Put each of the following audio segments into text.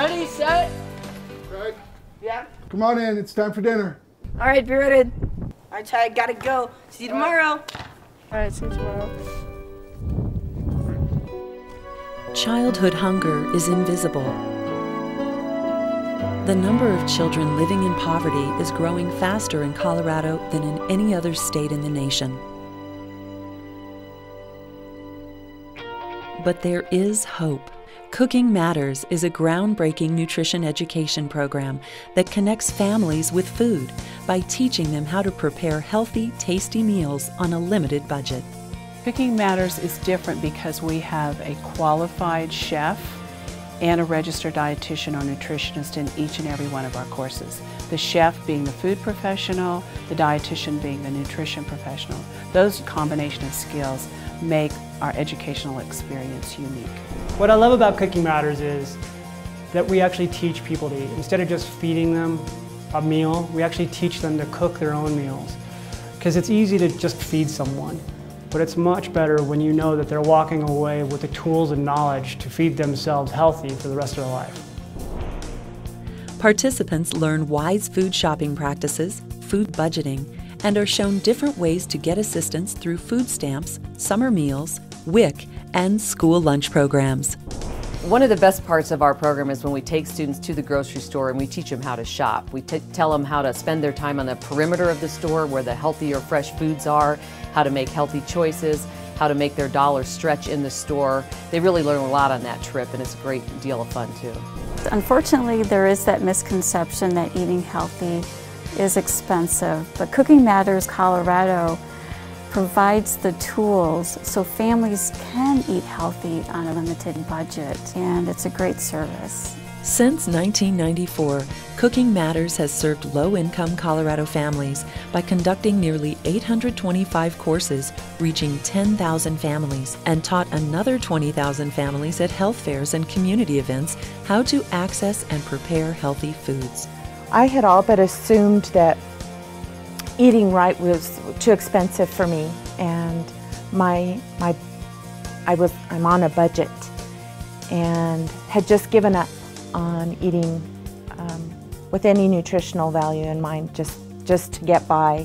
Ready, set. Right. Yeah. Come on in, it's time for dinner. All right, be ready. All right, Ty, gotta go. See you tomorrow. All right, see you tomorrow. Childhood hunger is invisible. The number of children living in poverty is growing faster in Colorado than in any other state in the nation. But there is hope. Cooking Matters is a groundbreaking nutrition education program that connects families with food by teaching them how to prepare healthy, tasty meals on a limited budget. Cooking Matters is different because we have a qualified chef and a registered dietitian or nutritionist in each and every one of our courses. The chef being the food professional, the dietitian being the nutrition professional. Those combination of skills make our educational experience unique. What I love about Cooking Matters is that we actually teach people to eat. Instead of just feeding them a meal, we actually teach them to cook their own meals. Because it's easy to just feed someone, but it's much better when you know that they're walking away with the tools and knowledge to feed themselves healthy for the rest of their life. Participants learn wise food shopping practices, food budgeting, and are shown different ways to get assistance through food stamps, summer meals, WIC, and school lunch programs. One of the best parts of our program is when we take students to the grocery store and we teach them how to shop. We tell them how to spend their time on the perimeter of the store where the healthy or fresh foods are, how to make healthy choices, how to make their dollars stretch in the store. They really learn a lot on that trip, and it's a great deal of fun too. Unfortunately, there is that misconception that eating healthy is expensive, but Cooking Matters Colorado provides the tools so families can eat healthy on a limited budget, and it's a great service. Since 1994, Cooking Matters has served low-income Colorado families by conducting nearly 825 courses, reaching 10,000 families, and taught another 20,000 families at health fairs and community events how to access and prepare healthy foods. I had all but assumed that eating right was too expensive for me, and I'm on a budget and had just given up on eating with any nutritional value in mind, just to get by.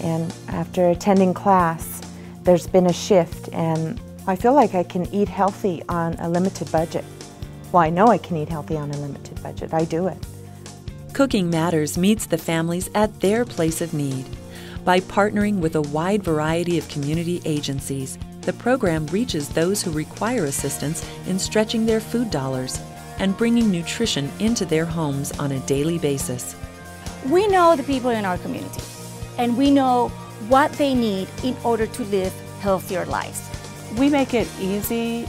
And after attending class, there's been a shift, and I feel like I can eat healthy on a limited budget. Well, I know I can eat healthy on a limited budget. I do it. Cooking Matters meets the families at their place of need. By partnering with a wide variety of community agencies, the program reaches those who require assistance in stretching their food dollars and bringing nutrition into their homes on a daily basis. We know the people in our community, and we know what they need in order to live healthier lives. We make it easy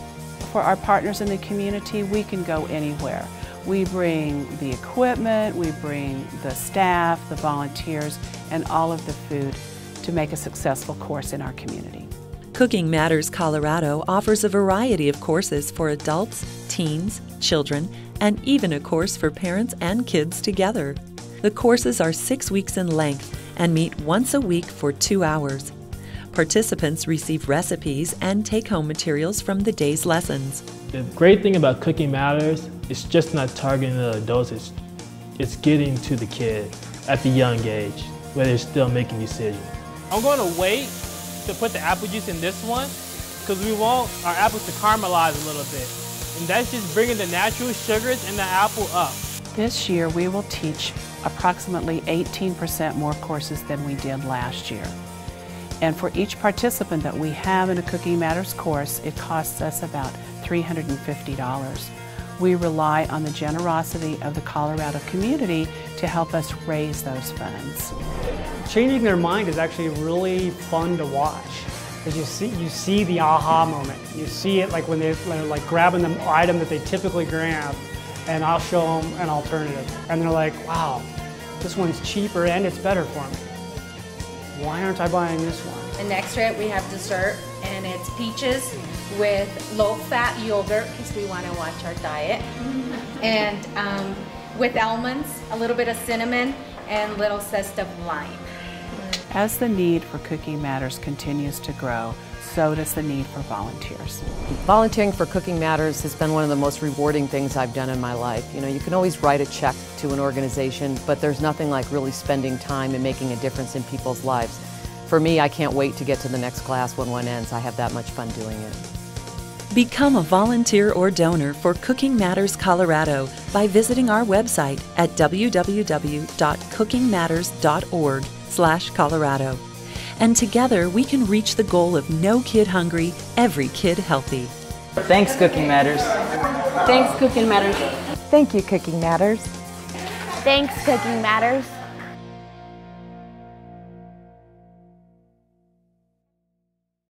for our partners in the community. We can go anywhere. We bring the equipment, we bring the staff, the volunteers, and all of the food to make a successful course in our community. Cooking Matters Colorado offers a variety of courses for adults, teens, children, and even a course for parents and kids together. The courses are 6 weeks in length and meet once a week for 2 hours. Participants receive recipes and take-home materials from the day's lessons. The great thing about Cooking Matters is just not targeting the adults, it's getting to the kid at the young age where they're still making decisions. I'm going to wait to put the apple juice in this one because we want our apples to caramelize a little bit. And that's just bringing the natural sugars in the apple up. This year we will teach approximately 18% more courses than we did last year. And for each participant that we have in a Cooking Matters course, it costs us about $350. We rely on the generosity of the Colorado community to help us raise those funds. Changing their mind is actually really fun to watch, because you see the aha moment. You see it like when they're like grabbing the item that they typically grab, and I'll show them an alternative, and they're like, wow, this one's cheaper and it's better for me. Why aren't I buying this one? The next trip we have dessert, and it's peaches with low-fat yogurt because we want to watch our diet, and with almonds, a little bit of cinnamon, and little zest of lime. As the need for Cooking Matters continues to grow, so does the need for volunteers. Volunteering for Cooking Matters has been one of the most rewarding things I've done in my life. You know, you can always write a check to an organization, but there's nothing like really spending time and making a difference in people's lives. For me, I can't wait to get to the next class when one ends. I have that much fun doing it. Become a volunteer or donor for Cooking Matters Colorado by visiting our website at www.cookingmatters.org/Colorado. And together we can reach the goal of no kid hungry, every kid healthy. Thanks, Cooking Matters. Thanks, Cooking Matters. Thank you, Cooking Matters. Thanks, Cooking Matters.